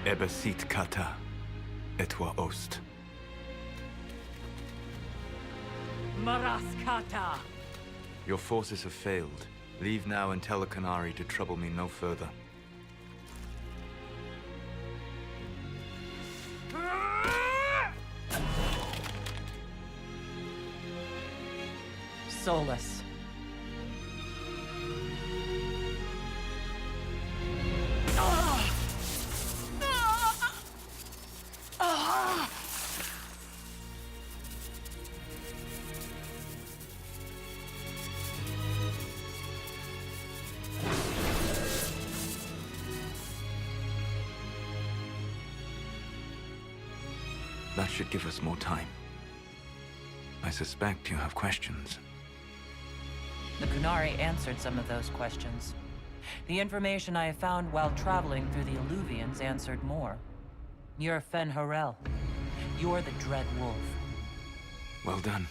Ebesit kata, etwa ost. Maraskata! Your forces have failed. Leave now and tell the Canary to trouble me no further. Solas. That should give us more time. I suspect you have questions. The Kunari answered some of those questions. The information I found while traveling through the Alluvians answered more. You're Fen'Harel. You're the Dread Wolf. Well done.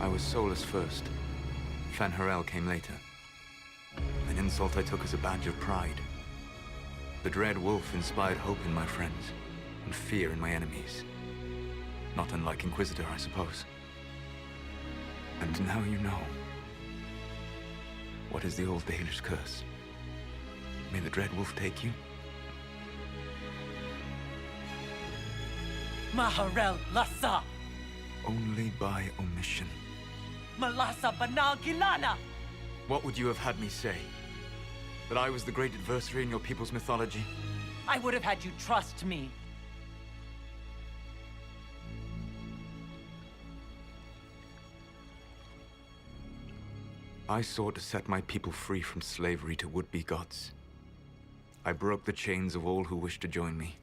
I was Solas first. Fen'Harel came later. An insult I took as a badge of pride. The Dread Wolf inspired hope in my friends, and fear in my enemies. Not unlike Inquisitor, I suppose. And now you know. What is the old Baelish curse? May the Dread Wolf take you? Maharel Lassa! Only by omission. Malasa Banal Gilana! What would you have had me say? That I was the great adversary in your people's mythology? I would have had you trust me. I sought to set my people free from slavery to would-be gods. I broke the chains of all who wished to join me.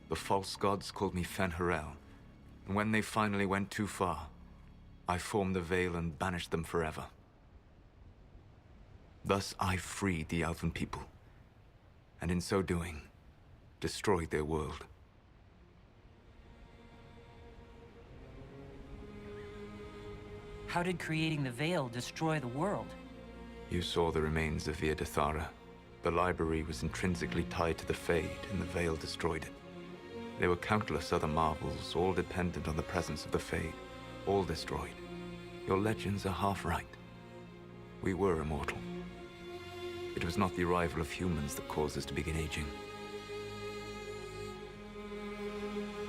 The false gods called me Fen'Harel, and when they finally went too far, I formed the Veil and banished them forever. Thus I freed the Elven people, and in so doing, destroyed their world. How did creating the Veil destroy the world? You saw the remains of Via Dethara. The library was intrinsically tied to the Fade, and the Veil destroyed it. There were countless other marvels, all dependent on the presence of the Fade, all destroyed. Your legends are half right. We were immortal. It was not the arrival of humans that caused us to begin aging.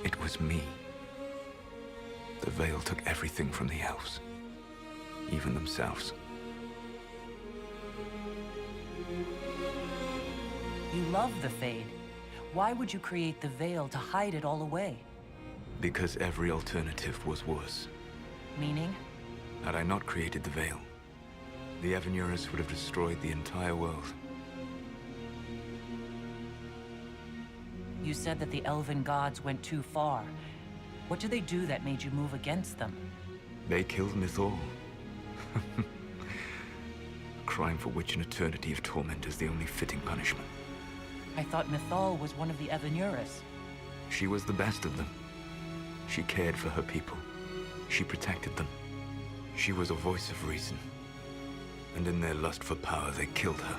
It was me. The Veil took everything from the elves. Even themselves. You love the Fade. Why would you create the Veil to hide it all away? Because every alternative was worse. Meaning? Had I not created the Veil, the Evanurus would have destroyed the entire world. You said that the Elven gods went too far. What did they do that made you move against them? They killed Mythal. A crime for which an eternity of torment is the only fitting punishment. I thought Mythal was one of the Evanurus. She was the best of them. She cared for her people. She protected them. She was a voice of reason. And in their lust for power, they killed her.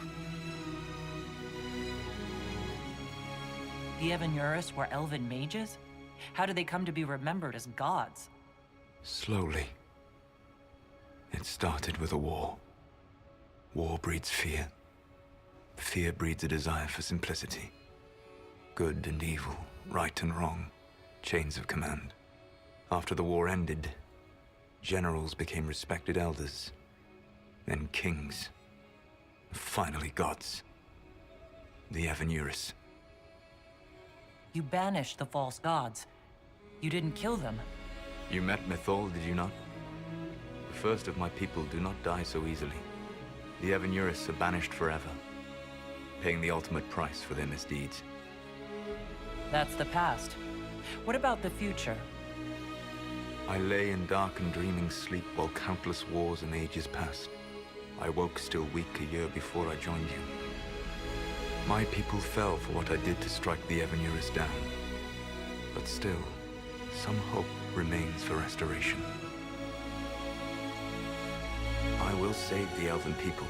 The Evanurus were Elven mages? How did they come to be remembered as gods? Slowly. It started with a war. War breeds fear. Fear breeds a desire for simplicity. Good and evil, right and wrong, chains of command. After the war ended, generals became respected elders, then kings, finally gods. The Evanurus. You banished the false gods. You didn't kill them. You met Mythal, did you not? The first of my people do not die so easily. The Evanurus are banished forever, paying the ultimate price for their misdeeds. That's the past. What about the future? I lay in dark and dreaming sleep while countless wars and ages passed. I woke still weak a year before I joined you. My people fell for what I did to strike the Evanurus down. But still, some hope remains for restoration. I will save the Elven people,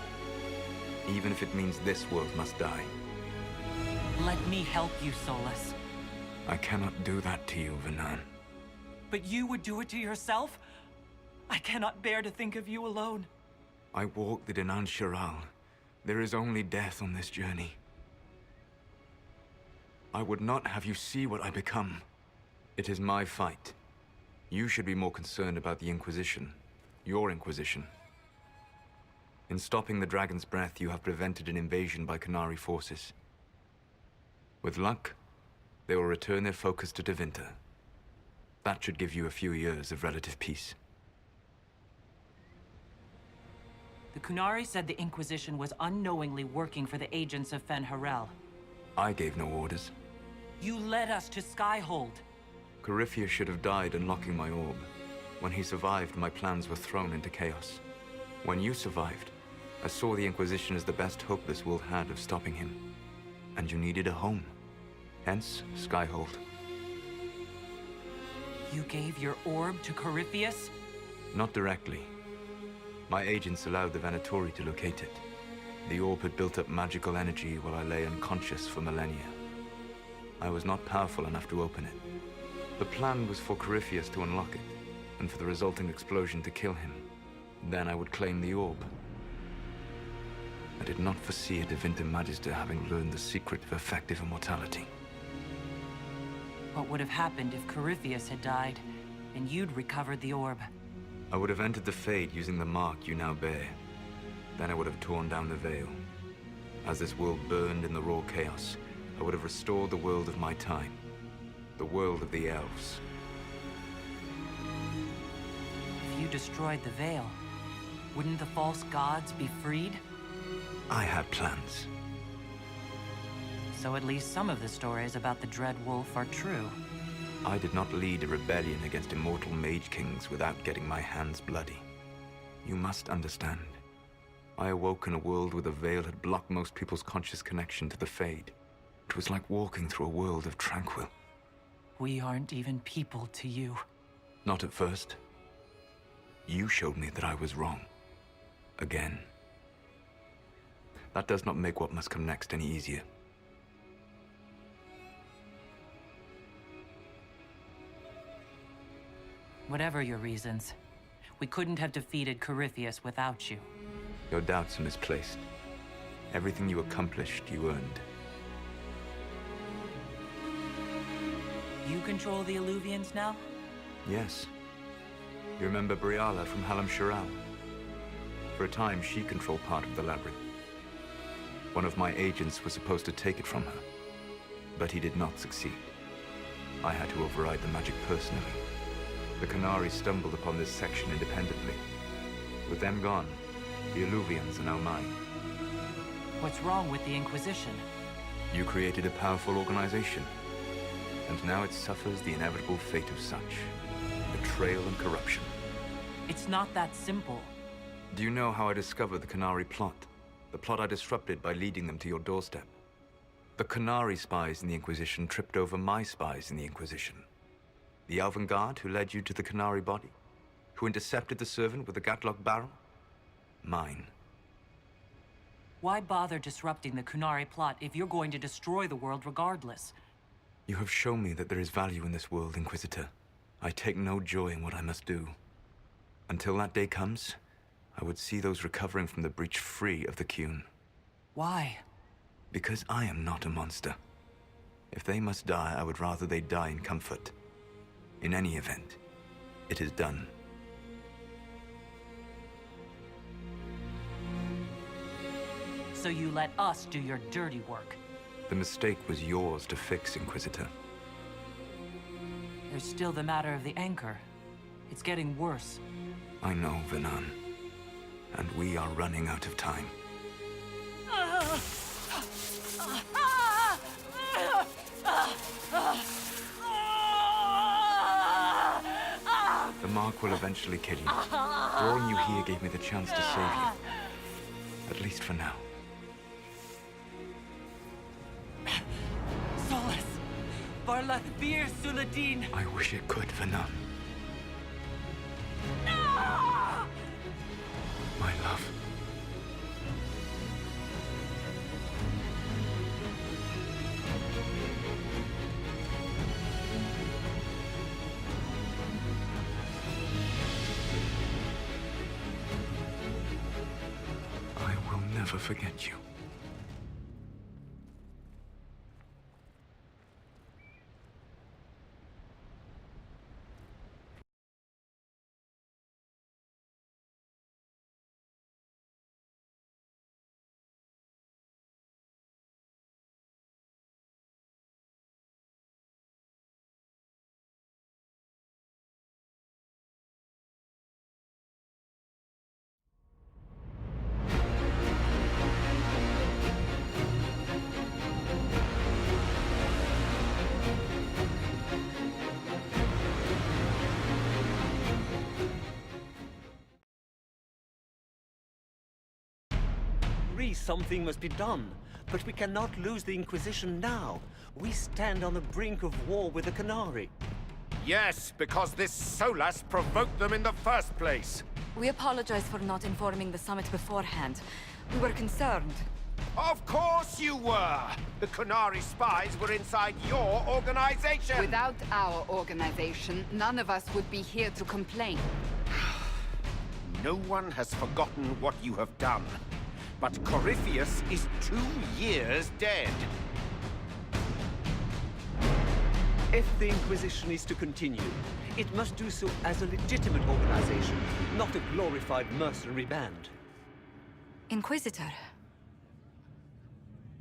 even if it means this world must die. Let me help you, Solas. I cannot do that to you, Vernan. But you would do it to yourself? I cannot bear to think of you alone. I walk the Dinan Shiral. There is only death on this journey. I would not have you see what I become. It is my fight. You should be more concerned about the Inquisition. Your Inquisition. In stopping the Dragon's Breath, you have prevented an invasion by Qunari forces. With luck, they will return their focus to Tevinter. That should give you a few years of relative peace. The Qunari said the Inquisition was unknowingly working for the agents of Fen Harel. I gave no orders. You led us to Skyhold. Corypheus should have died unlocking my orb. When he survived, my plans were thrown into chaos. When you survived, I saw the Inquisition as the best hope this world had of stopping him. And you needed a home. Hence, Skyhold. You gave your orb to Corypheus? Not directly. My agents allowed the Venatori to locate it. The orb had built up magical energy while I lay unconscious for millennia. I was not powerful enough to open it. The plan was for Corypheus to unlock it, and for the resulting explosion to kill him. Then I would claim the orb. I did not foresee a Tevinter Magister having learned the secret of effective immortality. What would have happened if Corypheus had died, and you'd recovered the orb? I would have entered the Fade using the mark you now bear. Then I would have torn down the veil. As this world burned in the raw chaos, I would have restored the world of my time. The world of the elves. If you destroyed the veil, wouldn't the false gods be freed? I had plans. So at least some of the stories about the Dread Wolf are true. I did not lead a rebellion against immortal mage kings without getting my hands bloody. You must understand. I awoke in a world where the veil had blocked most people's conscious connection to the Fade. It was like walking through a world of tranquil. We aren't even people to you. Not at first. You showed me that I was wrong. Again. That does not make what must come next any easier. Whatever your reasons, we couldn't have defeated Corypheus without you. Your doubts are misplaced. Everything you accomplished, you earned. You control the Illuvians now? Yes. You remember Briala from Halam Shiral? For a time, she controlled part of the labyrinth. One of my agents was supposed to take it from her, but he did not succeed. I had to override the magic personally. The Qunari stumbled upon this section independently. With them gone, the Illuvians are now mine. What's wrong with the Inquisition? You created a powerful organization, and now it suffers the inevitable fate of such. Betrayal and corruption. It's not that simple. Do you know how I discovered the Qunari plot? The plot I disrupted by leading them to your doorstep. The Qunari spies in the Inquisition tripped over my spies in the Inquisition. The Elven Guard who led you to the Qunari body? Who intercepted the servant with the Gatlock barrel? Mine. Why bother disrupting the Qunari plot if you're going to destroy the world regardless? You have shown me that there is value in this world, Inquisitor. I take no joy in what I must do. Until that day comes, I would see those recovering from the breach free of the Qun. Why? Because I am not a monster. If they must die, I would rather they die in comfort. In any event, it is done. So you let us do your dirty work. The mistake was yours to fix, Inquisitor. There's still the matter of the anchor. It's getting worse. I know, Vernan. And we are running out of time. The mark will eventually kill you. Drawing you here gave me the chance to save you. At least for now. Solas! Barlathbir Suladin! I wish it could, Vernan. My love. never forget you. Something must be done, but we cannot lose the Inquisition now. We stand on the brink of war with the Canary. Yes, because this Solas provoked them in the first place. We apologize for not informing the summit beforehand. We were concerned. Of course you were! The Canary spies were inside your organization! Without our organization, none of us would be here to complain. No one has forgotten what you have done. But Corypheus is 2 years dead. If the Inquisition is to continue, it must do so as a legitimate organization, not a glorified mercenary band. Inquisitor.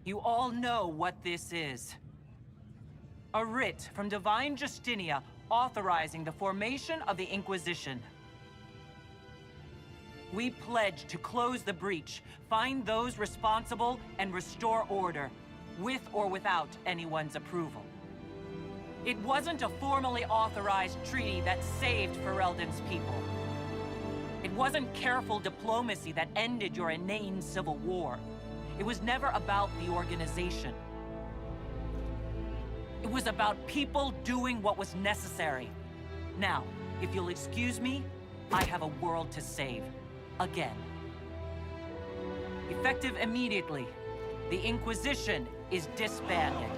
You all know what this is. A writ from Divine Justinia authorizing the formation of the Inquisition. We pledge to close the breach, find those responsible, and restore order, with or without anyone's approval. It wasn't a formally authorized treaty that saved Ferelden's people. It wasn't careful diplomacy that ended your inane civil war. It was never about the organization. It was about people doing what was necessary. Now, if you'll excuse me, I have a world to save. Again. Effective immediately, the Inquisition is disbanded.